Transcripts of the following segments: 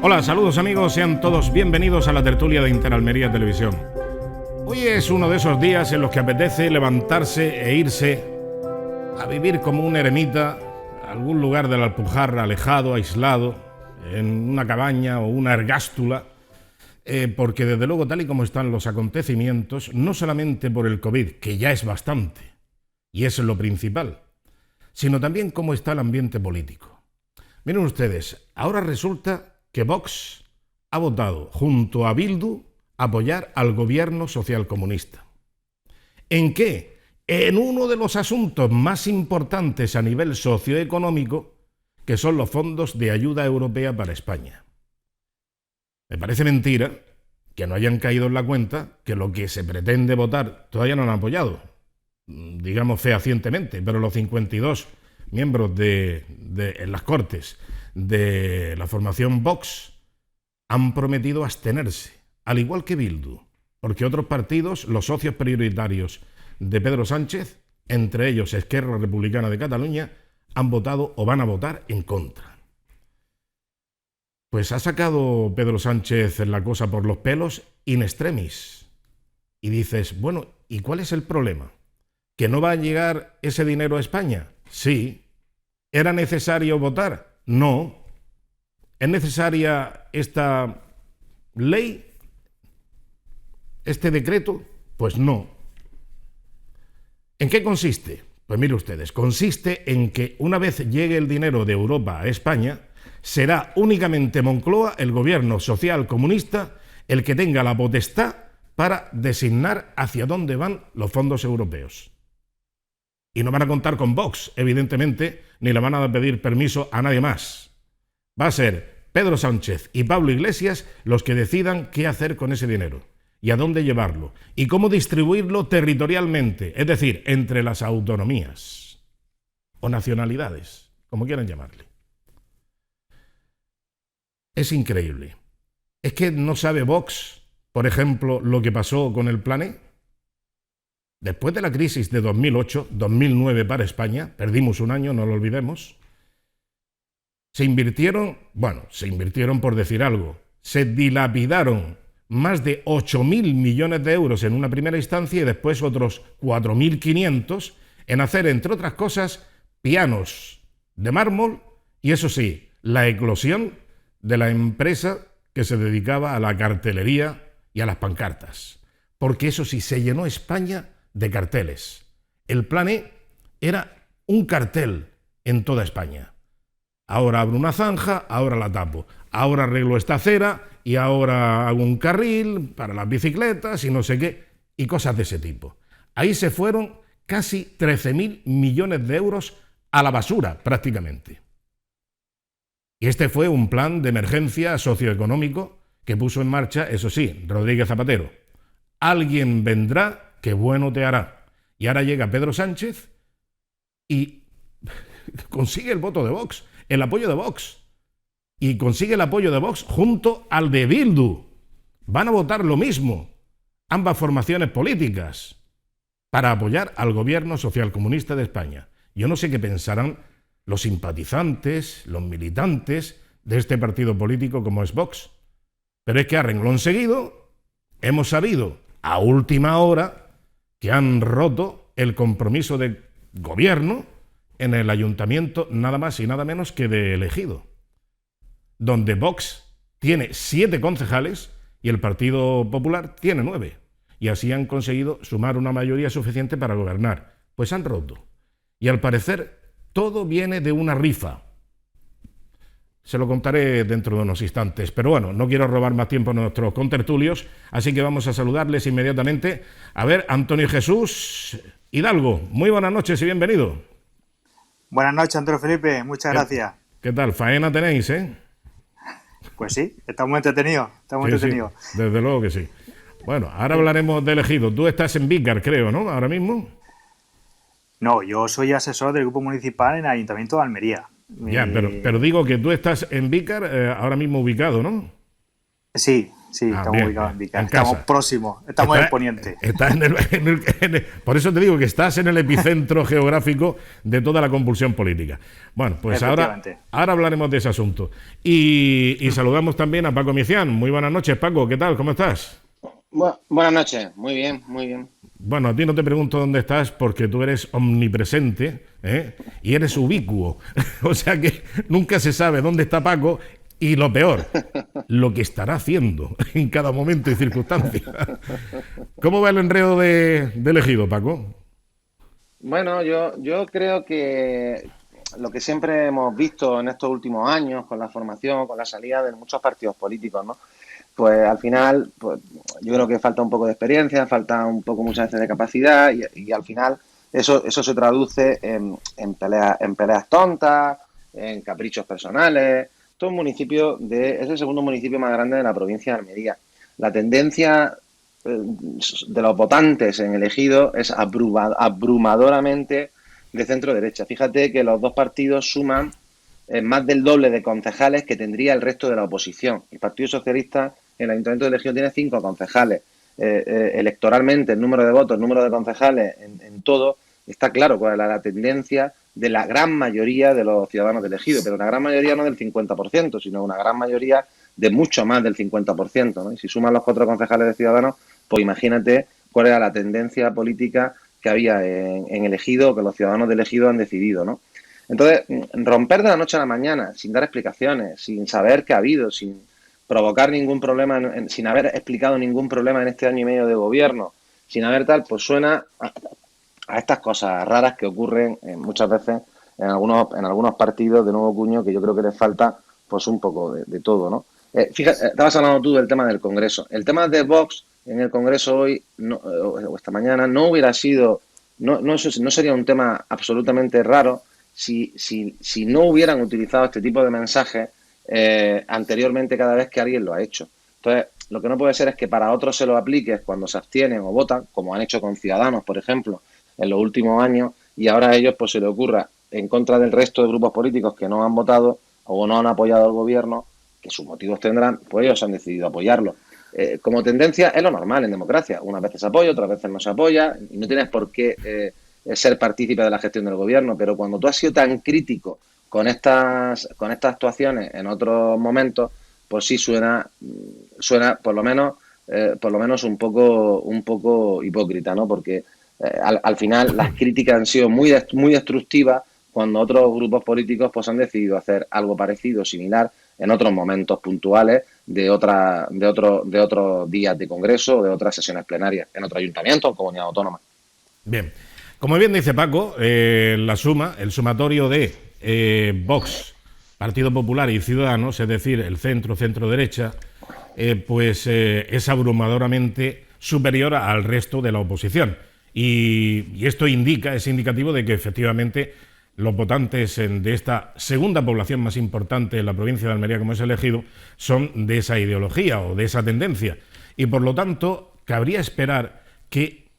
Hola, saludos amigos, sean todos bienvenidos a la tertulia de Interalmería Televisión. Hoy es uno de esos días en los que apetece levantarse e irse a vivir como un eremita a algún lugar de la Alpujarra, alejado, aislado, en una cabaña o una ergástula, porque desde luego, tal y como están los acontecimientos, no solamente por el COVID, que ya es bastante, y es lo principal, sino también cómo está el ambiente político. Miren ustedes, ahora resulta que Vox ha votado junto a Bildu apoyar al gobierno socialcomunista. ¿En qué? En uno de los asuntos más importantes a nivel socioeconómico, que son los fondos de ayuda europea para España. Me parece mentira que no hayan caído en la cuenta que lo que se pretende votar todavía no lo han apoyado, digamos fehacientemente, pero los 52 miembros en las Cortes de la formación Vox han prometido abstenerse, al igual que Bildu, porque otros partidos, los socios prioritarios de Pedro Sánchez, entre ellos Esquerra Republicana de Cataluña, han votado o van a votar en contra. Pues ha sacado Pedro Sánchez la cosa por los pelos in extremis. Y dices, bueno, ¿y cuál es el problema? ¿Que no va a llegar ese dinero a España? Sí. ¿Era necesario votar? No. ¿Es necesaria esta ley? ¿Este decreto? Pues no. ¿En qué consiste? Pues mire ustedes, consiste en que una vez llegue el dinero de Europa a España, será únicamente Moncloa, el gobierno social comunista, el que tenga la potestad para designar hacia dónde van los fondos europeos. Y no van a contar con Vox, evidentemente, ni le van a pedir permiso a nadie más. Va a ser Pedro Sánchez y Pablo Iglesias los que decidan qué hacer con ese dinero y a dónde llevarlo y cómo distribuirlo territorialmente, es decir, entre las autonomías o nacionalidades, como quieran llamarle. Es increíble. ¿Es que no sabe Vox, por ejemplo, lo que pasó con el Plan E? Después de la crisis de 2008, 2009 para España, perdimos un año, no lo olvidemos, se invirtieron por decir algo, se dilapidaron más de 8.000 millones de euros en una primera instancia y después otros 4.500 en hacer, entre otras cosas, pianos de mármol y, eso sí, la eclosión de la empresa que se dedicaba a la cartelería y a las pancartas. Porque eso sí, se llenó España de carteles. El Plan E era un cartel en toda España. Ahora abro una zanja, ahora la tapo. Ahora arreglo esta acera y ahora hago un carril para las bicicletas y no sé qué, y cosas de ese tipo. Ahí se fueron casi 13.000 millones de euros a la basura, prácticamente. Y este fue un plan de emergencia socioeconómico que puso en marcha, eso sí, Rodríguez Zapatero. Alguien vendrá que bueno te hará. Y ahora llega Pedro Sánchez y consigue el voto de Vox, el apoyo de Vox. Y consigue el apoyo de Vox junto al de Bildu. Van a votar lo mismo, ambas formaciones políticas, para apoyar al gobierno socialcomunista de España. Yo no sé qué pensarán los simpatizantes, los militantes de este partido político como es Vox. Pero es que a renglón seguido hemos sabido a última hora que han roto el compromiso de gobierno en el ayuntamiento nada más y nada menos que de El Ejido, donde Vox tiene 7 concejales y el Partido Popular tiene 9. Y así han conseguido sumar una mayoría suficiente para gobernar. Pues han roto. Y al parecer todo viene de una rifa. Se lo contaré dentro de unos instantes. Pero bueno, no quiero robar más tiempo a nuestros contertulios, así que vamos a saludarles inmediatamente. A ver, Antonio Jesús Hidalgo, muy buenas noches y bienvenido. Buenas noches, Antonio Felipe, muchas gracias. ¿Qué tal? Faena tenéis, ¿eh? Pues sí, estamos entretenidos, Sí, desde luego que sí. Bueno, ahora hablaremos de El Ejido. Tú estás en Vícar, creo, ¿no? Ahora mismo. No, yo soy asesor del Grupo Municipal en el Ayuntamiento de Almería. Ya, pero digo que tú estás en Vícar, ahora mismo ubicado, ¿no? Sí, Ah, estamos bien, ubicados bien. en Vicar. En Estamos casa. próximos, estamos en Está- el poniente. Estás por eso te digo que estás en el epicentro geográfico de toda la convulsión política. Bueno, pues Efectivamente. ahora hablaremos de ese asunto. Y saludamos también a Paco Micián. Muy buenas noches, Paco. ¿Qué tal? ¿Cómo estás? Buenas noches, muy bien, muy bien. Bueno, a ti no te pregunto dónde estás porque tú eres omnipresente, ¿eh? Y eres ubicuo. O sea que nunca se sabe dónde está Paco y lo peor, lo que estará haciendo en cada momento y circunstancia. ¿Cómo va el enredo de elegido, Paco? Bueno, yo creo que lo que siempre hemos visto en estos últimos años con la formación, con la salida de muchos partidos políticos, ¿no? Pues al final, pues yo creo que falta un poco de experiencia, falta un poco muchas veces de capacidad y al final eso se traduce en peleas tontas, en caprichos personales. Esto es un municipio es el segundo municipio más grande de la provincia de Almería. La tendencia de los votantes en el Ejido es abrumadoramente de centro derecha. Fíjate que los dos partidos suman más del doble de concejales que tendría el resto de la oposición. El Partido Socialista en el Ayuntamiento de Ejido tiene 5 concejales. Electoralmente, el número de votos, el número de concejales, en todo, está claro cuál es la tendencia de la gran mayoría de los ciudadanos del Ejido, pero una gran mayoría no del 50%, sino una gran mayoría de mucho más del 50%, ¿no? Y si suman los 4 concejales de Ciudadanos, pues imagínate cuál era la tendencia política que había en el Ejido, que los ciudadanos del Ejido han decidido, ¿no? Entonces, romper de la noche a la mañana, sin dar explicaciones, sin saber qué ha habido, sin provocar ningún problema, sin haber explicado ningún problema en este año y medio de gobierno, sin haber tal, pues suena a estas cosas raras que ocurren muchas veces en algunos partidos de nuevo cuño, que yo creo que les falta pues un poco de todo, ¿no? Fíjate, estabas hablando tú del tema del Congreso. El tema de Vox en el Congreso hoy o esta mañana no hubiera sido, no sería un tema absolutamente raro si no hubieran utilizado este tipo de mensajes anteriormente cada vez que alguien lo ha hecho. Entonces, lo que no puede ser es que para otros se lo apliques cuando se abstienen o votan, como han hecho con Ciudadanos, por ejemplo, en los últimos años, y ahora a ellos pues se le ocurra en contra del resto de grupos políticos que no han votado o no han apoyado al gobierno, que sus motivos tendrán, pues ellos han decidido apoyarlo. Como tendencia es lo normal en democracia. Unas veces se apoya, otras veces no se apoya, y no tienes por qué ser partícipe de la gestión del gobierno, pero cuando tú has sido tan crítico con estas actuaciones en otros momentos, pues sí suena por lo menos un poco hipócrita, ¿no? Porque al final las críticas han sido muy destructivas cuando otros grupos políticos pues han decidido hacer algo parecido, similar, en otros momentos puntuales de otros días de congreso o de otras sesiones plenarias, en otro ayuntamiento o comunidad autónoma. Bien. Como bien dice Paco, el sumatorio de Vox, Partido Popular y Ciudadanos, es decir, el centro-derecha, es abrumadoramente superior al resto de la oposición. Y esto es indicativo de que efectivamente los votantes de esta segunda población más importante en la provincia de Almería, como es el Ejido, son de esa ideología o de esa tendencia. Y por lo tanto, cabría esperar que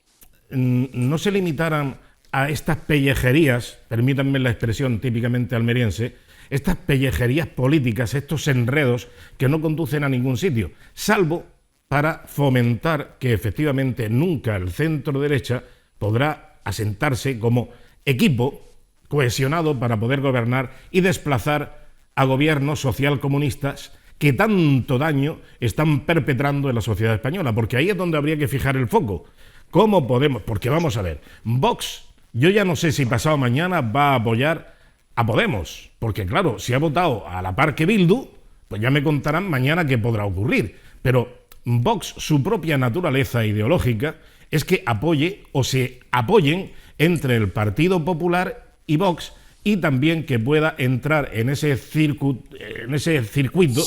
no se limitaran a estas pellejerías, permítanme la expresión típicamente almeriense, estas pellejerías políticas, estos enredos que no conducen a ningún sitio, salvo para fomentar que efectivamente nunca el centro derecha podrá asentarse como equipo cohesionado para poder gobernar y desplazar a gobiernos socialcomunistas que tanto daño están perpetrando en la sociedad española, porque ahí es donde habría que fijar el foco. ¿Cómo podemos? Porque vamos a ver, Vox, yo ya no sé si pasado mañana va a apoyar a Podemos, porque claro, si ha votado a la par que Bildu, pues ya me contarán mañana qué podrá ocurrir, pero Vox, su propia naturaleza ideológica es que apoye o se apoyen entre el Partido Popular y Vox, y también que pueda entrar en ese circuito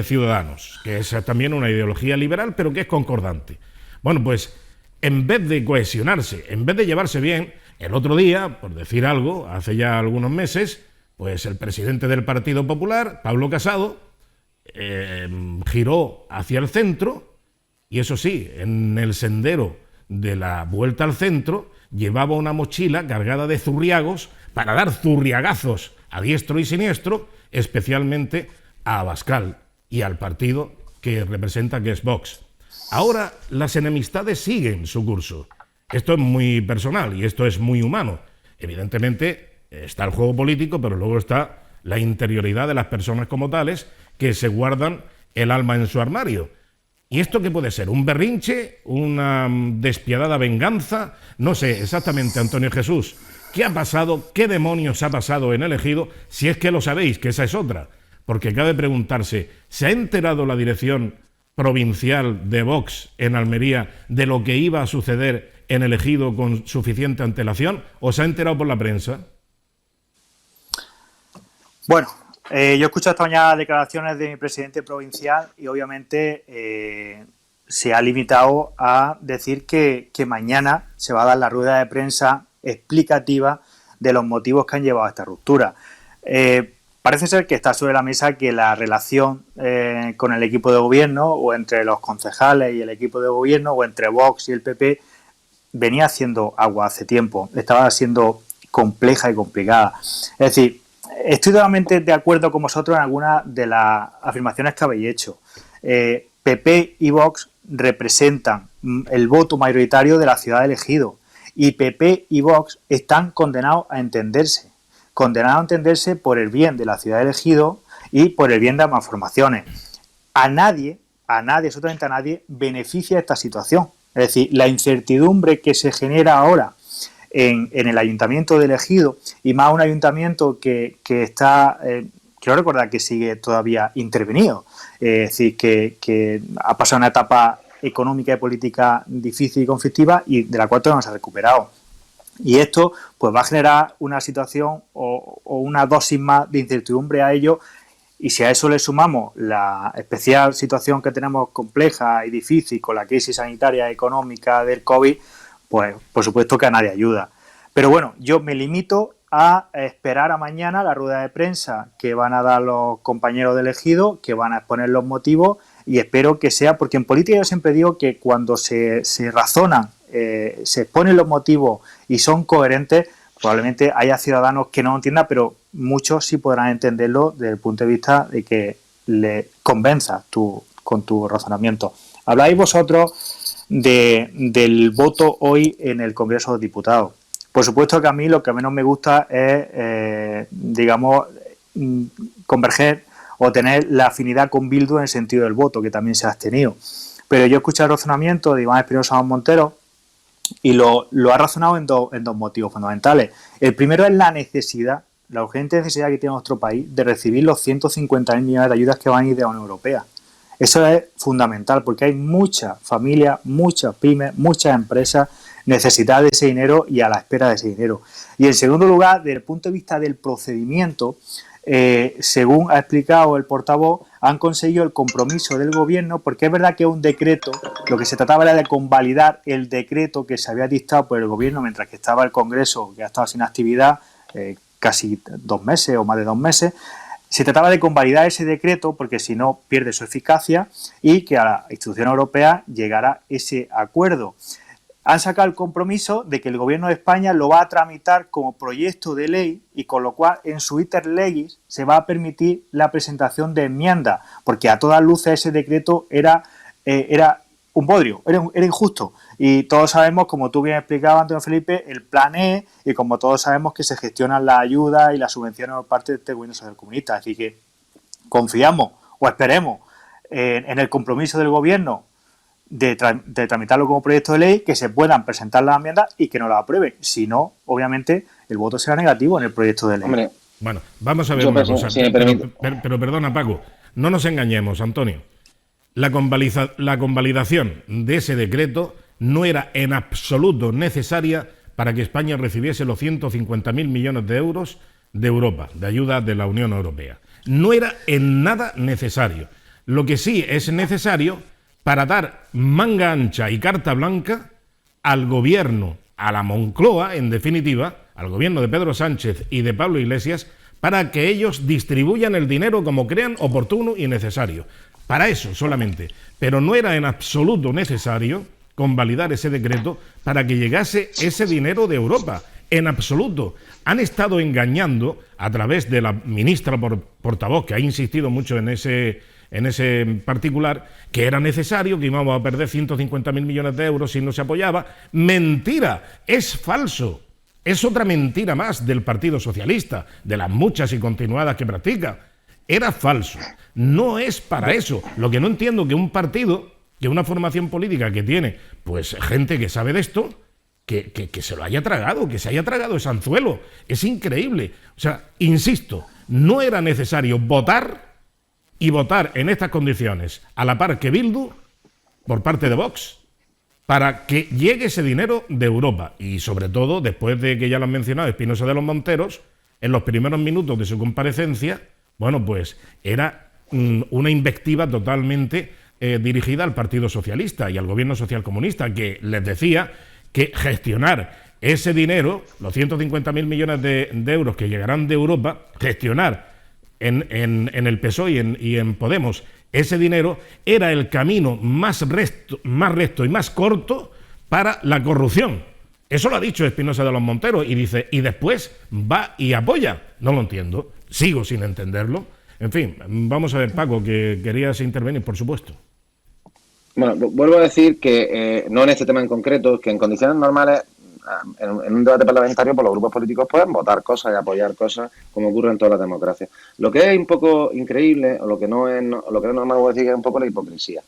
Ciudadanos, que es también una ideología liberal, pero que es concordante. Bueno, pues en vez de cohesionarse, en vez de llevarse bien, el otro día, por decir algo, hace ya algunos meses, pues el presidente del Partido Popular, Pablo Casado, giró hacia el centro y eso sí, en el sendero de la vuelta al centro llevaba una mochila cargada de zurriagos para dar zurriagazos a diestro y siniestro, especialmente a Abascal y al partido que representa, que es Vox. Ahora las enemistades siguen su curso. Esto es muy personal y esto es muy humano. Evidentemente está el juego político, pero luego está la interioridad de las personas como tales que se guardan el alma en su armario. ¿Y esto qué puede ser? ¿Un berrinche? ¿Una despiadada venganza? No sé exactamente, Antonio Jesús, ¿qué ha pasado? ¿Qué demonios ha pasado en el Ejido? Si es que lo sabéis, que esa es otra. Porque cabe preguntarse, ¿se ha enterado la dirección provincial de Vox en Almería de lo que iba a suceder en el Ejido con suficiente antelación? ¿O se ha enterado por la prensa? Bueno, yo he escuchado esta mañana declaraciones de mi presidente provincial y obviamente se ha limitado a decir que mañana se va a dar la rueda de prensa explicativa de los motivos que han llevado a esta ruptura. Parece ser que está sobre la mesa que la relación con el equipo de gobierno o entre los concejales y el equipo de gobierno o entre Vox y el PP venía haciendo agua hace tiempo, estaba siendo compleja y complicada. Es decir, estoy totalmente de acuerdo con vosotros en algunas de las afirmaciones que habéis hecho. PP y Vox representan el voto mayoritario de la ciudad de Ejido y PP y Vox están condenados a entenderse por el bien de la ciudad de Ejido y por el bien de las malformaciones. A nadie, absolutamente a nadie, beneficia esta situación. Es decir, la incertidumbre que se genera ahora en el ayuntamiento de Ejido, y más un ayuntamiento que está, quiero recordar que sigue todavía intervenido, es decir, que ha pasado una etapa económica y política difícil y conflictiva y de la cual todavía no se ha recuperado. Y esto pues va a generar una situación o una dosis más de incertidumbre a ello, y si a eso le sumamos la especial situación que tenemos compleja y difícil con la crisis sanitaria y económica del COVID, pues por supuesto que a nadie ayuda. Pero bueno, yo me limito a esperar a mañana la rueda de prensa que van a dar los compañeros del Ejido, que van a exponer los motivos, y espero que sea, porque en política yo siempre digo que cuando se razonan, se exponen los motivos y son coherentes, probablemente haya ciudadanos que no lo entiendan, pero muchos sí podrán entenderlo desde el punto de vista de que le convenza con tu razonamiento. Habláis vosotros del voto hoy en el Congreso de los Diputados. Por supuesto que a mí lo que menos me gusta es, converger o tener la afinidad con Bildu en el sentido del voto, que también se ha abstenido. Pero yo he escuchado el razonamiento de Iván Espinosa Montero y lo ha razonado en dos motivos fundamentales. El primero es la necesidad, la urgente necesidad que tiene nuestro país de recibir los 150.000 millones de ayudas que van a ir de la Unión Europea. Eso es fundamental porque hay muchas familias, muchas pymes, muchas empresas necesitadas de ese dinero y a la espera de ese dinero. Y en segundo lugar, desde el punto de vista del procedimiento, según ha explicado el portavoz, han conseguido el compromiso del gobierno, porque es verdad que es un decreto, lo que se trataba era de convalidar el decreto que se había dictado por el gobierno mientras que estaba el Congreso, que ha estado sin actividad casi 2 meses o más de 2 meses. Se trataba de convalidar ese decreto porque si no pierde su eficacia y que a la institución europea llegara ese acuerdo. Han sacado el compromiso de que el Gobierno de España lo va a tramitar como proyecto de ley y con lo cual en su iter legis se va a permitir la presentación de enmiendas, porque a todas luces ese decreto era un bodrio, era injusto. Y todos sabemos, como tú bien explicabas, Antonio Felipe, el plan E, y como todos sabemos que se gestionan las ayudas y las subvenciones por parte de este gobierno socialcomunista. Así que confiamos o esperemos en el compromiso del gobierno de tramitarlo como proyecto de ley, que se puedan presentar las enmiendas y que no las aprueben. Si no, obviamente, el voto será negativo en el proyecto de ley. Hombre, bueno, vamos a ver una cosa. Si pero perdona, Paco, no nos engañemos, Antonio. La convalidación de ese decreto no era en absoluto necesaria para que España recibiese los 150.000 millones de euros de Europa, de ayuda de la Unión Europea. No era en nada necesario. Lo que sí es necesario para dar manga ancha y carta blanca al gobierno, a la Moncloa, en definitiva, al gobierno de Pedro Sánchez y de Pablo Iglesias, para que ellos distribuyan el dinero como crean oportuno y necesario. Para eso solamente. Pero no era en absoluto necesario convalidar ese decreto para que llegase ese dinero de Europa. En absoluto. Han estado engañando a través de la ministra portavoz, que ha insistido mucho en ese particular, que era necesario, que íbamos a perder 150.000 millones de euros si no se apoyaba. Mentira, es falso. Es otra mentira más del Partido Socialista, de las muchas y continuadas que practica. Era falso. No es para eso. Lo que no entiendo que un partido, que una formación política que tiene, pues gente que sabe de esto, que se lo haya tragado, que se haya tragado ese anzuelo. Es increíble. O sea, insisto, no era necesario votar y votar en estas condiciones a la par que Bildu por parte de Vox para que llegue ese dinero de Europa. Y sobre todo, después de que ya lo han mencionado Espinosa de los Monteros, en los primeros minutos de su comparecencia, bueno, pues era una invectiva totalmente dirigida al Partido Socialista y al gobierno socialcomunista, que les decía que gestionar ese dinero, los 150.000 millones de euros que llegarán de Europa, gestionar en el PSOE y en Podemos ese dinero era el camino más recto y más corto para la corrupción. Eso lo ha dicho Espinosa de los Monteros y dice, y después va y apoya. No lo entiendo, sigo sin entenderlo. En fin, vamos a ver, Paco, que querías intervenir, por supuesto. Bueno, vuelvo a decir que no en este tema en concreto, que en condiciones normales, en un debate parlamentario, pues los grupos políticos pueden votar cosas y apoyar cosas, como ocurre en todas las democracias. Lo que es un poco increíble, o lo que no es normal, voy a decir que es un poco la hipocresía.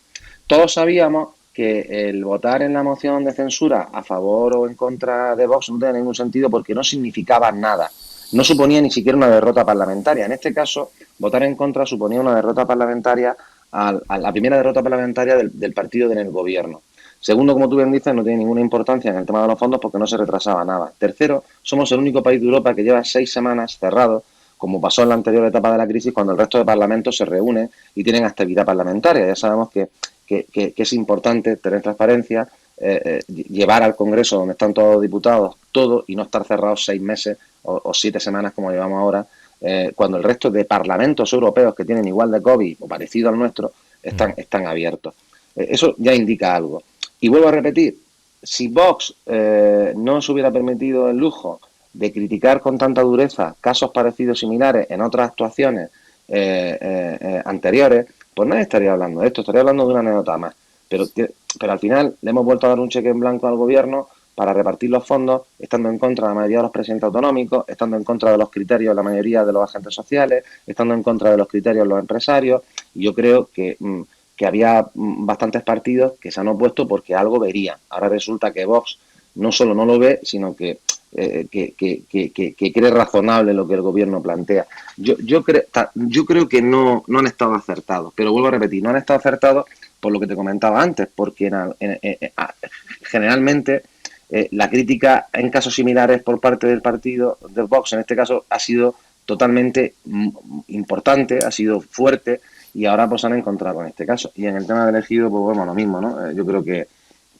Todos sabíamos que el votar en la moción de censura a favor o en contra de Vox no tenía ningún sentido porque no significaba nada. No suponía ni siquiera una derrota parlamentaria. En este caso, votar en contra suponía una derrota parlamentaria, a la primera derrota parlamentaria del partido en el gobierno. Segundo, como tú bien dices, no tiene ninguna importancia en el tema de los fondos porque no se retrasaba nada. Tercero, somos el único país de Europa que lleva 6 semanas cerrado, como pasó en la anterior etapa de la crisis, cuando el resto de parlamentos se reúnen y tienen actividad parlamentaria. Ya sabemos que es importante tener transparencia, llevar al Congreso, donde están todos los diputados, todo, y no estar cerrados 6 meses o 7 semanas como llevamos ahora, cuando el resto de parlamentos europeos que tienen igual de COVID o parecido al nuestro están abiertos. Eso ya indica algo. Y vuelvo a repetir, si Vox no se hubiera permitido el lujo de criticar con tanta dureza casos parecidos similares en otras actuaciones anteriores, pues nadie estaría hablando de esto, estaría hablando de una anécdota más. Pero al final le hemos vuelto a dar un cheque en blanco al gobierno para repartir los fondos, estando en contra de la mayoría de los presidentes autonómicos, estando en contra de los criterios de la mayoría de los agentes sociales, estando en contra de los criterios de los empresarios. Y yo creo que había bastantes partidos que se han opuesto porque algo verían. Ahora resulta que Vox no solo no lo ve, sino que cree razonable lo que el gobierno plantea. Yo creo que no han estado acertados, pero vuelvo a repetir, no han estado acertados por lo que te comentaba antes, porque generalmente la crítica en casos similares por parte del partido de Vox, en este caso, ha sido totalmente importante, ha sido fuerte, y ahora pues han encontrado con este caso. Y en el tema del elegido, pues bueno, lo mismo, ¿no? Yo creo que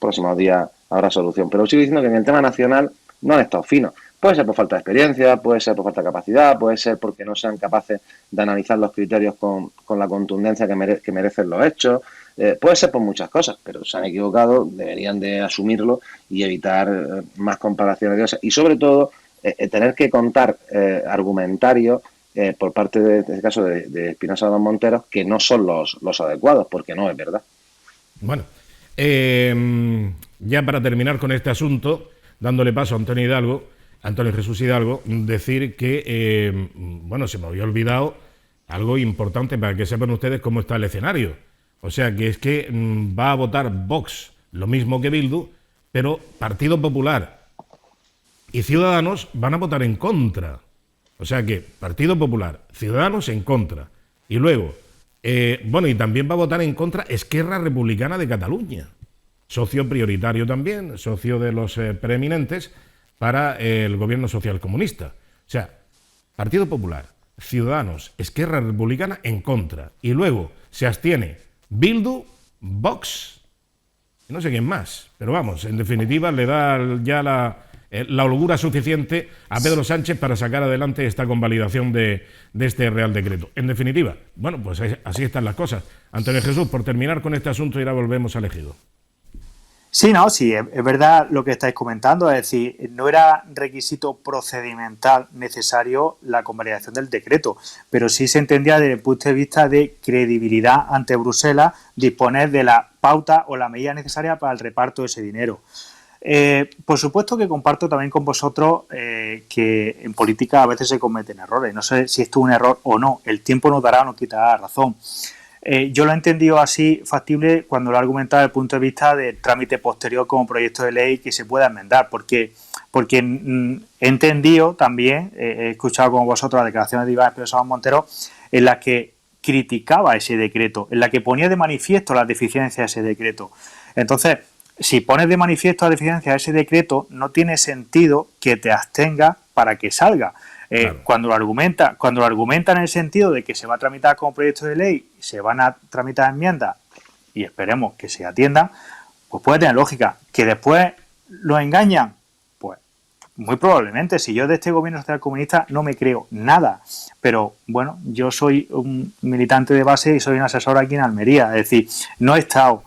próximos días habrá solución. Pero sigo diciendo que en el tema nacional no han estado finos. Puede ser por falta de experiencia, puede ser por falta de capacidad, puede ser porque no sean capaces de analizar los criterios con la contundencia que merecen los hechos. Puede ser por muchas cosas, pero se han equivocado, deberían de asumirlo y evitar más comparaciones de esas. Y sobre todo, tener que contar argumentarios por parte de este caso de Espinosa de los Monteros que no son los adecuados, porque no es verdad. Bueno, ya para terminar con este asunto, dándole paso a Antonio Jesús Hidalgo, decir que, bueno, se me había olvidado algo importante para que sepan ustedes cómo está el escenario. O sea, que es que va a votar Vox lo mismo que Bildu, pero Partido Popular y Ciudadanos van a votar en contra. O sea que Partido Popular, Ciudadanos en contra. Y luego, bueno, y también va a votar en contra Esquerra Republicana de Cataluña. Socio prioritario también, socio de los preeminentes para el gobierno socialcomunista. O sea, Partido Popular, Ciudadanos, Esquerra Republicana en contra. Y luego se abstiene Bildu, Vox, no sé quién más. Pero vamos, en definitiva le da ya la holgura suficiente a Pedro Sánchez para sacar adelante esta convalidación de este Real Decreto. En definitiva, bueno, pues así están las cosas. Antonio Jesús, por terminar con este asunto, y ahora volvemos al Ejido. Sí, no, sí, es verdad lo que estáis comentando, es decir, no era requisito procedimental necesario la convalidación del decreto, pero sí se entendía desde el punto de vista de credibilidad ante Bruselas disponer de la pauta o la medida necesaria para el reparto de ese dinero. Por supuesto que comparto también con vosotros que en política a veces se cometen errores. No sé si esto es un error o no. El tiempo nos dará o nos quitará la razón. Yo lo he entendido así factible cuando lo he argumentado desde el punto de vista del trámite posterior como proyecto de ley que se pueda enmendar, porque he entendido también, he escuchado con vosotros las declaraciones de Iván Espinosa Montero, en las que criticaba ese decreto, en la que ponía de manifiesto las deficiencias de ese decreto. Entonces, si pones de manifiesto las deficiencias de ese decreto, no tiene sentido que te abstengas para que salga. Claro. Cuando lo argumentan en el sentido de que se va a tramitar como proyecto de ley, se van a tramitar enmiendas y esperemos que se atiendan, pues puede tener lógica. Que después lo engañan, pues muy probablemente. Si yo de este gobierno social comunista no me creo nada, pero bueno, yo soy un militante de base y soy un asesor aquí en Almería, es decir, no he estado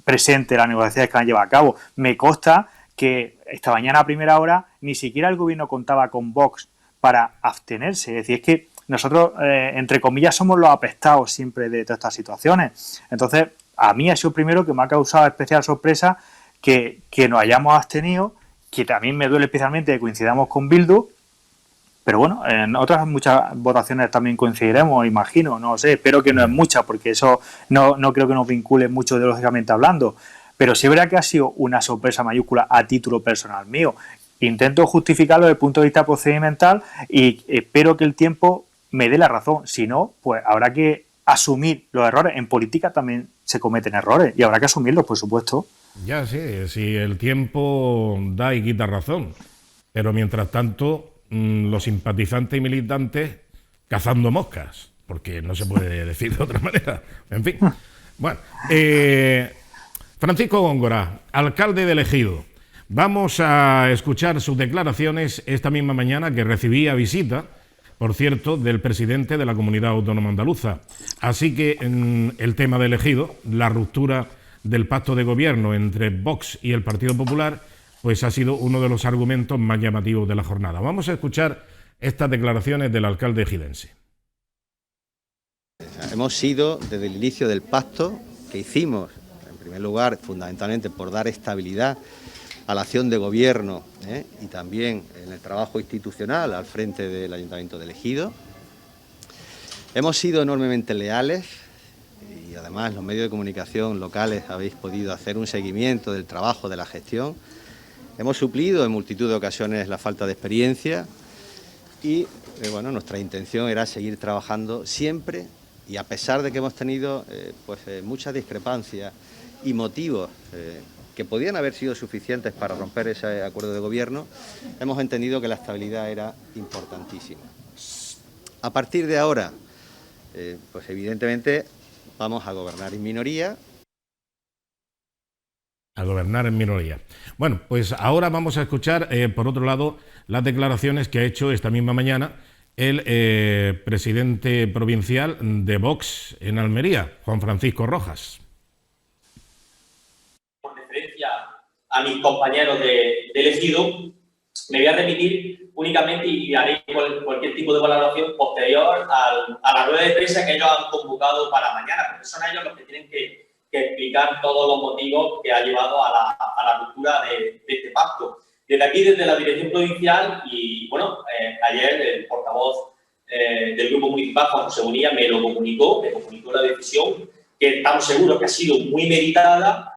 presente en las negociaciones que han llevado a cabo. Me consta que esta mañana a primera hora ni siquiera el gobierno contaba con Vox para abstenerse. Es decir, es que nosotros, entre comillas, somos los apestados siempre de todas estas situaciones. Entonces, a mí ha sido primero que me ha causado especial sorpresa que nos hayamos abstenido, que también me duele especialmente que coincidamos con Bildu, pero bueno, en otras muchas votaciones también coincidiremos, imagino, no sé, espero que no es mucha, porque eso no creo que nos vincule mucho ideológicamente hablando. Pero sí es verdad que ha sido una sorpresa mayúscula a título personal mío. Intento justificarlo desde el punto de vista procedimental y espero que el tiempo me dé la razón. Si no, pues habrá que asumir los errores. En política también se cometen errores y habrá que asumirlos, por supuesto. Ya, sí, si el tiempo da y quita razón. Pero mientras tanto, los simpatizantes y militantes cazando moscas, porque no se puede decir de otra manera. En fin. Bueno, Francisco Góngora, alcalde de Ejido. Vamos a escuchar sus declaraciones esta misma mañana, que recibía visita, por cierto, del presidente de la Comunidad Autónoma Andaluza. Así que el tema de Ejido, la ruptura del pacto de gobierno entre Vox y el Partido Popular, pues ha sido uno de los argumentos más llamativos de la jornada. Vamos a escuchar estas declaraciones del alcalde ejidense. Hemos sido, desde el inicio del pacto que hicimos, en primer lugar, fundamentalmente por dar estabilidad a la acción de gobierno y también en el trabajo institucional al frente del Ayuntamiento de Ejido. Hemos sido enormemente leales y además los medios de comunicación locales habéis podido hacer un seguimiento del trabajo, de la gestión. Hemos suplido en multitud de ocasiones la falta de experiencia y bueno, nuestra intención era seguir trabajando siempre. Y a pesar de que hemos tenido muchas discrepancias y motivos que podían haber sido suficientes para romper ese acuerdo de gobierno, hemos entendido que la estabilidad era importantísima. A partir de ahora, pues evidentemente vamos a gobernar en minoría. A gobernar en minoría. Bueno, pues ahora vamos a escuchar, por otro lado, las declaraciones que ha hecho esta misma mañana el presidente provincial de Vox en Almería, Juan Francisco Rojas. Por referencia a mis compañeros de Ejido, me voy a remitir únicamente y haré cualquier tipo de valoración posterior a la rueda de prensa que ellos han convocado para mañana, porque son ellos los que tienen que explicar todos los motivos que ha llevado a la ruptura de este pacto. Desde aquí, desde la dirección provincial, y bueno, ayer el portavoz del grupo municipal, Juan José Bonilla, me comunicó la decisión, que estamos seguros que ha sido muy meditada.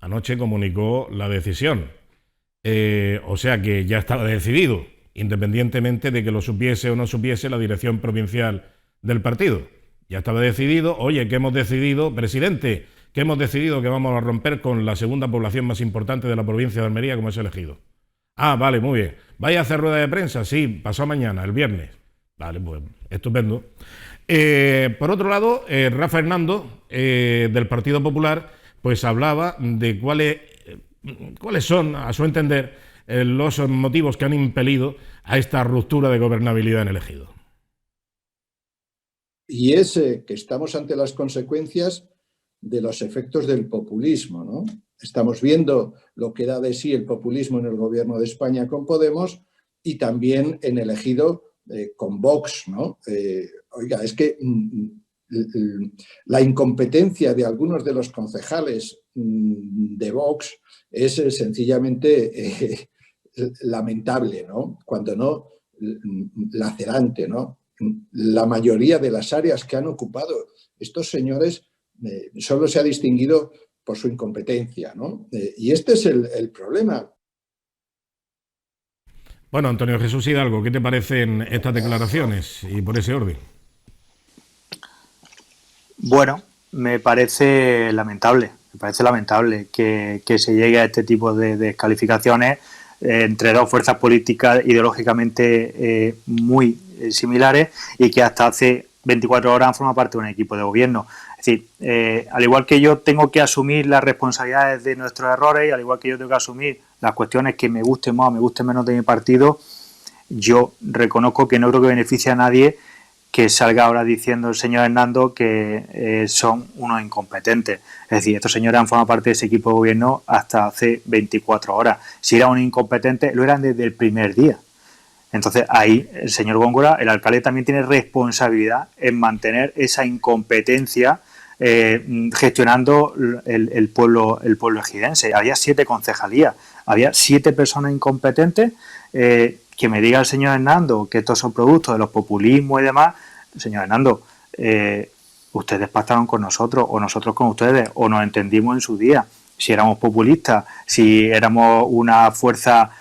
Anoche comunicó la decisión, o sea que ya estaba decidido, independientemente de que lo supiese o no supiese la dirección provincial del partido. Ya estaba decidido. Oye, ¿qué hemos decidido, presidente? ¿Qué hemos decidido? Que vamos a romper con la segunda población más importante de la provincia de Almería, como es el Ejido. Ah, vale, muy bien. ¿Vaya a hacer rueda de prensa? Sí, pasó mañana, el viernes. Vale, pues estupendo. Por otro lado, Rafa Hernando, del Partido Popular, pues hablaba de cuáles son, a su entender, los motivos que han impelido a esta ruptura de gobernabilidad en el Ejido. Y es que estamos ante las consecuencias de los efectos del populismo, ¿no? Estamos viendo lo que da de sí el populismo en el gobierno de España con Podemos y también en el Ejido con Vox, ¿no? Oiga, es que la incompetencia de algunos de los concejales de Vox es sencillamente lamentable, ¿no? Cuando no lacerante, ¿no? La mayoría de las áreas que han ocupado estos señores solo se ha distinguido por su incompetencia, ¿no? Y este es el problema. Bueno, Antonio Jesús Hidalgo, ¿qué te parecen estas declaraciones y por ese orden? Bueno, me parece lamentable que se llegue a este tipo de descalificaciones entre dos fuerzas políticas ideológicamente muy similares y que hasta hace 24 horas han formado parte de un equipo de gobierno. Es decir, al igual que yo tengo que asumir las responsabilidades de nuestros errores y al igual que yo tengo que asumir las cuestiones que me gusten más o me gusten menos de mi partido, yo reconozco que no creo que beneficie a nadie que salga ahora diciendo el señor Hernando que son unos incompetentes. Es decir, estos señores han formado parte de ese equipo de gobierno hasta hace 24 horas. Si eran unos incompetentes, lo eran desde el primer día. Entonces, ahí el señor Góngora, el alcalde, también tiene responsabilidad en mantener esa incompetencia gestionando el pueblo ejidense. Había 7 concejalías, había 7 personas incompetentes. Que me diga el señor Hernando que estos son productos de los populismos y demás. Señor Hernando, ustedes pactaron con nosotros o nosotros con ustedes o nos entendimos en su día. Si éramos populistas, si éramos una fuerza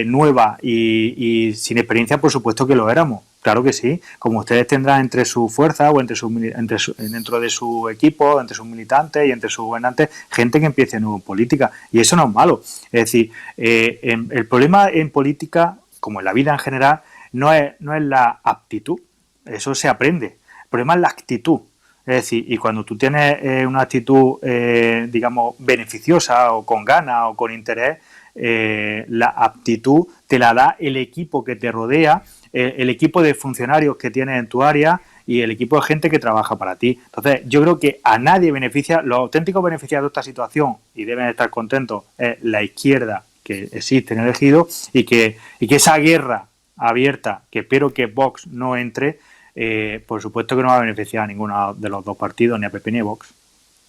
nueva y sin experiencia, por supuesto que lo éramos. Claro que sí. Como ustedes tendrán entre su fuerza o dentro de su equipo, entre sus militantes y entre sus gobernantes, gente que empiece nuevo en política. Y eso no es malo. Es decir, el problema en política, como en la vida en general, no es la aptitud. Eso se aprende. El problema es la actitud. Es decir, y cuando tú tienes una actitud, digamos, beneficiosa o con ganas o con interés, la aptitud te la da el equipo que te rodea, el equipo de funcionarios que tienes en tu área y el equipo de gente que trabaja para ti. Entonces, yo creo que a nadie beneficia, los auténticos beneficiados de esta situación, y deben estar contentos, es la izquierda que existe en el Ejido y que esa guerra abierta, que espero que Vox no entre, por supuesto que no va a beneficiar a ninguno de los dos partidos, ni a PP ni a Vox.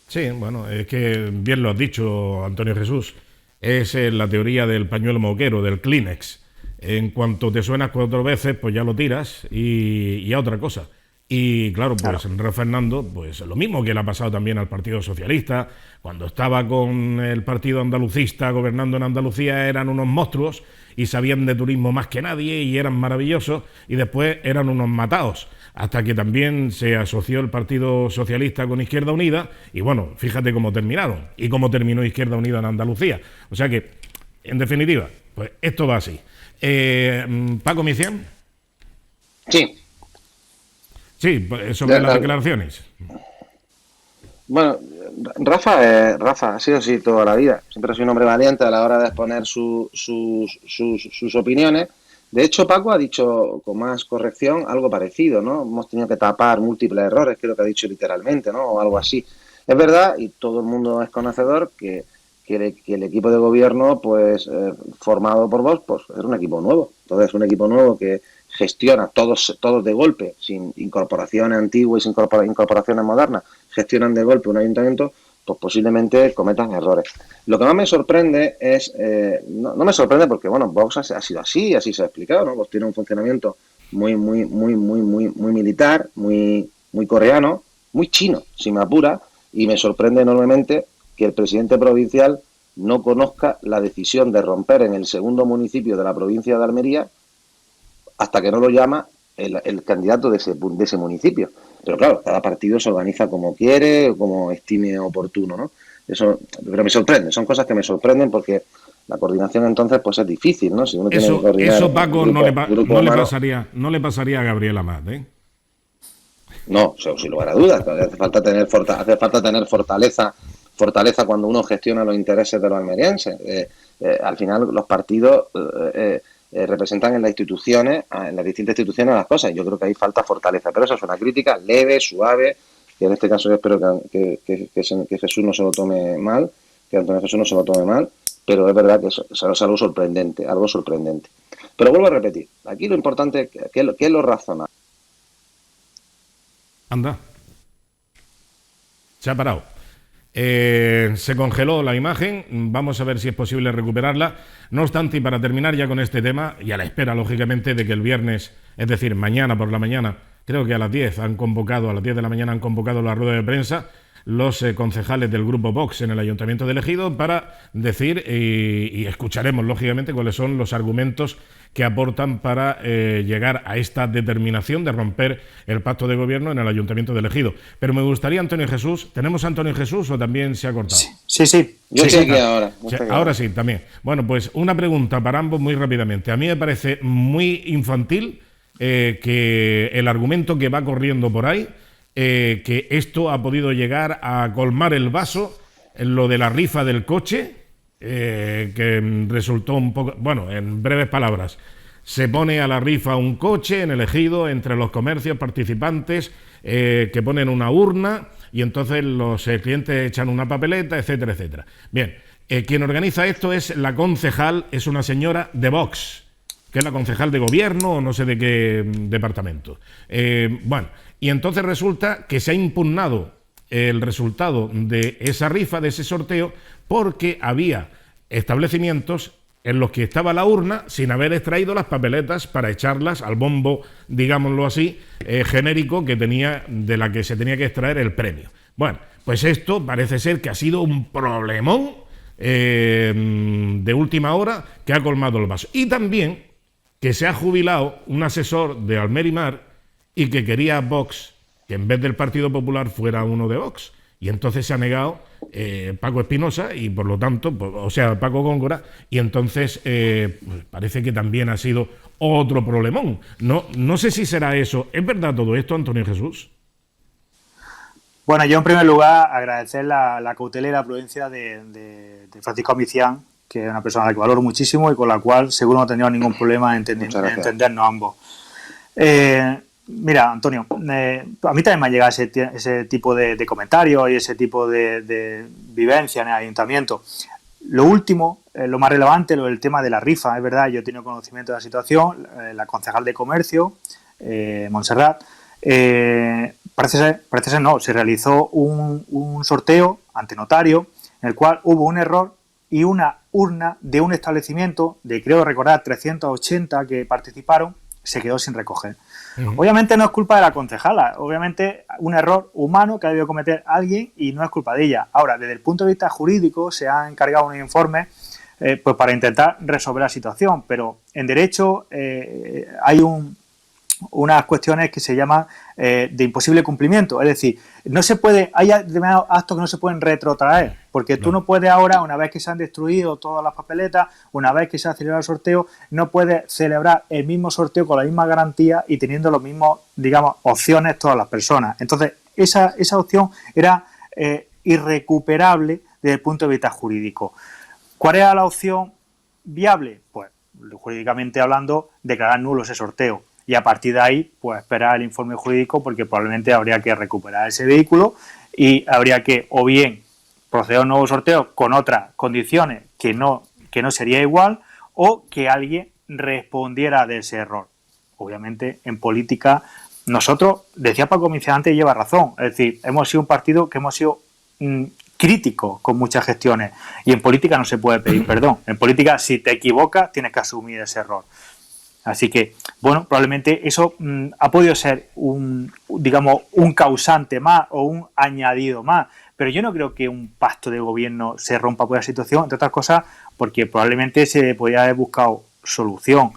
Sí, bueno, es que bien lo has dicho, Antonio Jesús. Es la teoría del pañuelo moquero, del Kleenex. En cuanto te suenas 4 veces, pues ya lo tiras y a otra cosa. Y claro, pues Rafa Fernando, pues lo mismo que le ha pasado también al Partido Socialista. Cuando estaba con el Partido Andalucista gobernando en Andalucía eran unos monstruos y sabían de turismo más que nadie y eran maravillosos y después eran unos mataos. Hasta que también se asoció el Partido Socialista con Izquierda Unida y bueno, fíjate cómo terminaron y cómo terminó Izquierda Unida en Andalucía. O sea que, en definitiva, pues esto va así. Paco Micián. Sí. Sí, sobre las declaraciones. Bueno, Rafa ha sido así toda la vida. Siempre ha sido un hombre valiente a la hora de exponer sus opiniones. De hecho, Paco ha dicho con más corrección algo parecido, ¿no? Hemos tenido que tapar múltiples errores, creo que ha dicho literalmente, ¿no? O algo así. Es verdad, y todo el mundo es conocedor, que el equipo de gobierno, pues formado por Vox, pues es un equipo nuevo. Entonces, un equipo nuevo que gestiona todos de golpe, sin incorporaciones antiguas y sin incorporaciones modernas, gestionan de golpe un ayuntamiento, pues posiblemente cometan errores. Lo que más me sorprende es, no me sorprende porque, bueno, Vox ha sido así se ha explicado, ¿no? Vox tiene un funcionamiento muy militar, muy coreano, muy chino, si me apura, y me sorprende enormemente que el presidente provincial no conozca la decisión de romper en el segundo municipio de la provincia de Almería hasta que no lo llama el candidato de ese municipio. Pero claro, cada partido se organiza como quiere o como estime oportuno, ¿no? Pero me sorprende, son cosas que me sorprenden porque la coordinación entonces pues es difícil, ¿no? Si uno tiene que coordinar eso Paco, no le pasaría a Gabriel Amat, ¿eh? No, sin lugar a dudas. Hace falta tener fortaleza cuando uno gestiona los intereses de los almerienses. Al final los partidos representan en las instituciones, en las distintas instituciones las cosas. Yo creo que ahí falta fortaleza, pero eso es una crítica leve, suave, y en este caso yo espero que Jesús no se lo tome mal, que Antonio Jesús no se lo tome mal, pero es verdad que es algo sorprendente, Pero vuelvo a repetir, aquí lo importante es que es lo razonable. Anda. Se ha parado. Se congeló la imagen, vamos a ver si es posible recuperarla. No obstante, y para terminar ya con este tema, y a la espera, lógicamente, de que el viernes, es decir, mañana por la mañana, creo que a las 10 de la mañana han convocado la rueda de prensa los concejales del grupo Vox en el Ayuntamiento de Ejido para decir, y escucharemos lógicamente cuáles son los argumentos que aportan para llegar a esta determinación de romper el pacto de gobierno en el Ayuntamiento de Ejido. Pero me gustaría, Antonio Jesús, ¿tenemos a Antonio Jesús o también se ha cortado? Sí. Yo estoy aquí ahora. Ahora sí, también. Bueno, pues una pregunta para ambos muy rápidamente. A mí me parece muy infantil que el argumento que va corriendo por ahí, que esto ha podido llegar a colmar el vaso en lo de la rifa del coche, que resultó un poco, bueno, en breves palabras, se pone a la rifa un coche en el Ejido entre los comercios participantes, que ponen una urna y entonces los clientes echan una papeleta, etcétera, etcétera. Bien, quien organiza esto es la concejal, es una señora de Vox, que es la concejal de gobierno o no sé de qué departamento. Bueno, y entonces resulta que se ha impugnado el resultado de esa rifa, de ese sorteo, porque había establecimientos en los que estaba la urna sin haber extraído las papeletas para echarlas al bombo, digámoslo así, genérico que tenía, de la que se tenía que extraer el premio. Bueno, pues esto parece ser que ha sido un problemón de última hora que ha colmado el vaso. Y también que se ha jubilado un asesor de Almerimar y que quería Vox que en vez del Partido Popular fuera uno de Vox. Y entonces se ha negado Paco Espinosa y por lo tanto, o sea, Paco Góngora, y entonces parece que también ha sido otro problemón. No sé si será eso. ¿Es verdad todo esto, Antonio Jesús? Bueno, yo en primer lugar agradecer la cautela y la prudencia de Francisco Micián, que es una persona a la que valoro muchísimo y con la cual seguro no he tenido ningún problema en entendernos ambos. Mira, Antonio, a mí también me ha llegado ese tipo de comentarios y ese tipo de vivencia en el ayuntamiento. Lo último, lo más relevante, lo del tema de la rifa, es verdad, yo he tenido conocimiento de la situación, la concejal de comercio, Montserrat, parece ser no, se realizó un sorteo ante notario en el cual hubo un error y una urna de un establecimiento de, creo recordar, 380 que participaron, se quedó sin recoger. Obviamente no es culpa de la concejala, obviamente un error humano que ha debido cometer alguien y no es culpa de ella. Ahora, desde el punto de vista jurídico se han encargado unos informes pues para intentar resolver la situación, pero en derecho hay unas cuestiones que se llaman de imposible cumplimiento, es decir, no se puede, hay determinados actos que no se pueden retrotraer, porque tú no puedes ahora, una vez que se han destruido todas las papeletas, una vez que se ha celebrado el sorteo, no puedes celebrar el mismo sorteo con la misma garantía y teniendo los mismos, digamos, opciones todas las personas. Entonces, esa opción era irrecuperable desde el punto de vista jurídico. ¿Cuál era la opción viable? Pues, jurídicamente hablando, declarar nulo ese sorteo. Y a partir de ahí, pues esperar el informe jurídico porque probablemente habría que recuperar ese vehículo y habría que o bien proceder a un nuevo sorteo con otras condiciones que no sería igual o que alguien respondiera de ese error. Obviamente, en política, nosotros, decía Paco Micián antes, lleva razón. Es decir, hemos sido un partido que hemos sido críticos con muchas gestiones y en política no se puede pedir perdón. En política, si te equivocas, tienes que asumir ese error. Así que, bueno, probablemente eso ha podido ser un causante más o un añadido más. Pero yo no creo que un pacto de gobierno se rompa por la situación, entre otras cosas, porque probablemente se podría haber buscado solución.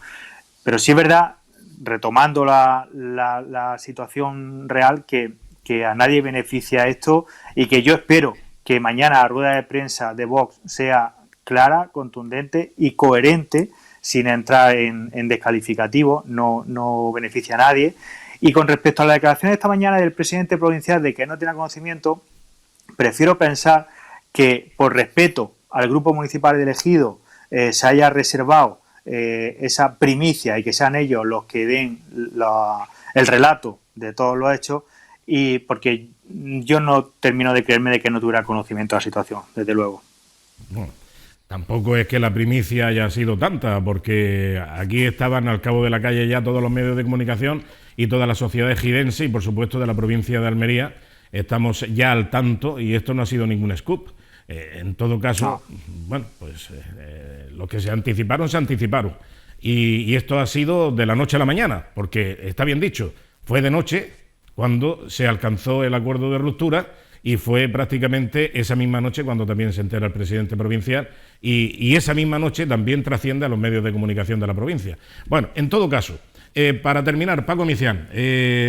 Pero sí es verdad, retomando la situación real, que a nadie beneficia esto y que yo espero que mañana la rueda de prensa de Vox sea clara, contundente y coherente, sin entrar en descalificativo, no beneficia a nadie. Y con respecto a la declaración de esta mañana del presidente provincial de que no tiene conocimiento, prefiero pensar que por respeto al grupo municipal de Ejido se haya reservado esa primicia y que sean ellos los que den el relato de todos los hechos y porque yo no termino de creerme de que no tuviera conocimiento de la situación, desde luego. Bueno, tampoco es que la primicia haya sido tanta, porque aquí estaban al cabo de la calle ya todos los medios de comunicación y toda la sociedad ejidense y por supuesto de la provincia de Almería. Estamos ya al tanto y esto no ha sido ningún scoop. En todo caso, bueno, pues los que se anticiparon, se anticiparon. Y esto ha sido de la noche a la mañana, porque está bien dicho, fue de noche cuando se alcanzó el acuerdo de ruptura y fue prácticamente esa misma noche cuando también se entera el presidente provincial y esa misma noche también trasciende a los medios de comunicación de la provincia. Bueno, en todo caso, para terminar, Paco Micián,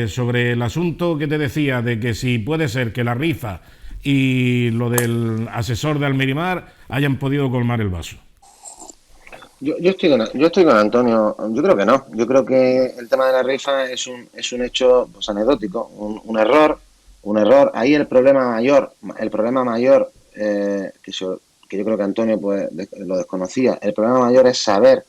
sobre el asunto que te decía de que si puede ser que la rifa y lo del asesor de Almerimar hayan podido colmar el vaso. Yo estoy con Antonio. Yo creo que no. Yo creo que el tema de la rifa es un hecho pues, anecdótico, un error. Ahí el problema mayor que yo creo que Antonio pues lo desconocía. El problema mayor es saber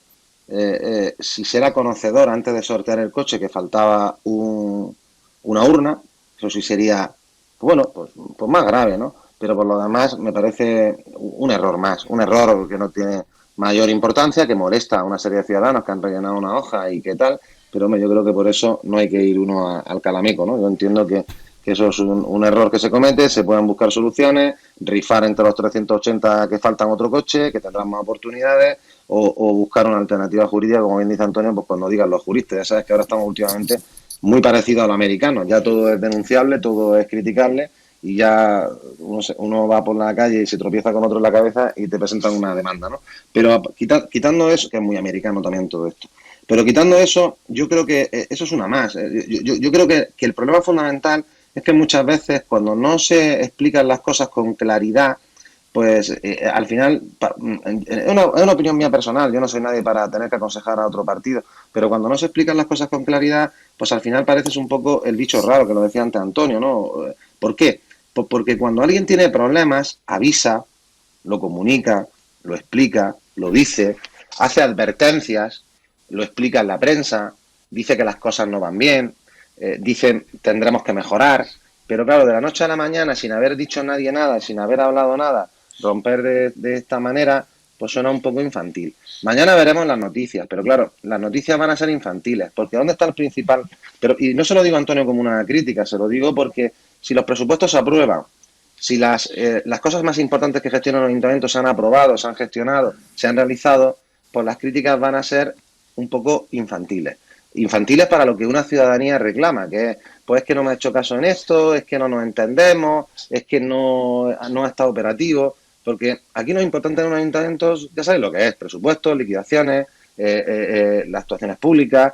si será conocedor antes de sortear el coche que faltaba una urna. Eso sí sería, bueno, pues más grave, ¿no? Pero por lo demás me parece un error que no tiene mayor importancia, que molesta a una serie de ciudadanos que han rellenado una hoja y qué tal, pero hombre, yo creo que por eso no hay que ir uno al calameco, ¿no? Yo entiendo que eso es un error que se comete, se pueden buscar soluciones, rifar entre los 380 que faltan otro coche, que tendrán más oportunidades, o buscar una alternativa jurídica, como bien dice Antonio, pues cuando digan los juristas. Ya sabes que ahora estamos últimamente muy parecidos a los americanos, ya todo es denunciable, todo es criticable, y ya uno va por la calle y se tropieza con otro en la cabeza y te presentan una demanda, ¿no? Pero quitando eso, que es muy americano también todo esto, pero quitando eso, yo creo que eso es una más. Yo creo que el problema fundamental es que muchas veces cuando no se explican las cosas con claridad, pues al final, es una opinión mía personal, yo no soy nadie para tener que aconsejar a otro partido, pero cuando no se explican las cosas con claridad, pues al final pareces un poco el bicho raro, que lo decía antes Antonio, ¿no? ¿Por qué? Pues porque cuando alguien tiene problemas, avisa, lo comunica, lo explica, lo dice, hace advertencias, lo explica en la prensa, dice que las cosas no van bien, dice tendremos que mejorar, pero claro, de la noche a la mañana, sin haber dicho nadie nada, sin haber hablado nada, romper de esta manera, pues suena un poco infantil. Mañana veremos las noticias, pero claro, las noticias van a ser infantiles, porque ¿dónde está el principal? Y no se lo digo a Antonio como una crítica, se lo digo porque si los presupuestos se aprueban, si las cosas más importantes que gestionan los ayuntamientos se han aprobado, se han gestionado, se han realizado, pues las críticas van a ser un poco infantiles. Infantiles para lo que una ciudadanía reclama, que es, pues es que no me ha hecho caso en esto, es que no nos entendemos, es que no ha estado operativo, porque aquí lo importante en los ayuntamientos, ya sabéis lo que es, presupuestos, liquidaciones, las actuaciones públicas,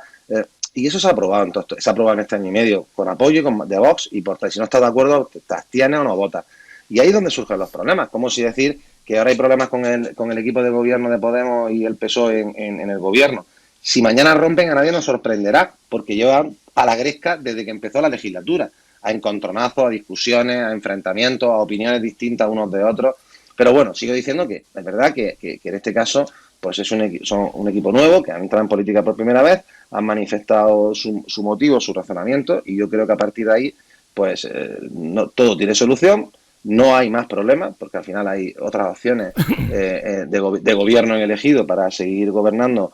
y eso se ha aprobado, entonces, se ha aprobado en este año y medio, con apoyo de Vox, y si no estás de acuerdo, te abstienes o no votas. Y ahí es donde surgen los problemas, como si decir que ahora hay problemas con el equipo de gobierno de Podemos y el PSOE en el gobierno. Si mañana rompen, a nadie nos sorprenderá, porque llevan a la gresca desde que empezó la legislatura, a encontronazos, a discusiones, a enfrentamientos, a opiniones distintas unos de otros. Pero bueno, sigo diciendo que es verdad que en este caso pues son un equipo nuevo, que han entrado en política por primera vez, han manifestado su motivo, su razonamiento, y yo creo que a partir de ahí pues no, todo tiene solución. No hay más problemas, porque al final hay otras opciones de gobierno en elegido para seguir gobernando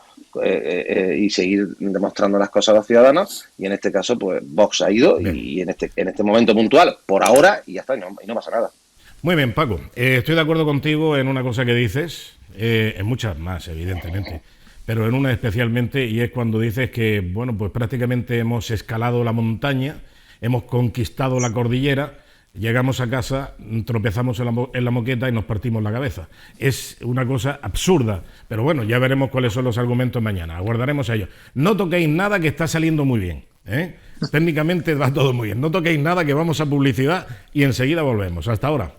y seguir demostrando las cosas a los ciudadanos, y en este caso pues Vox ha ido y en este momento puntual, por ahora, y ya está, y no pasa nada. Muy bien, Paco, estoy de acuerdo contigo en una cosa que dices, en muchas más, evidentemente, pero en una especialmente, y es cuando dices que, bueno, pues prácticamente hemos escalado la montaña, hemos conquistado la cordillera, llegamos a casa, tropezamos en la moqueta y nos partimos la cabeza. Es una cosa absurda, pero bueno, ya veremos cuáles son los argumentos mañana, aguardaremos a ellos. No toquéis nada, que está saliendo muy bien, ¿eh? Técnicamente va todo muy bien. No toquéis nada, que vamos a publicidad y enseguida volvemos. Hasta ahora.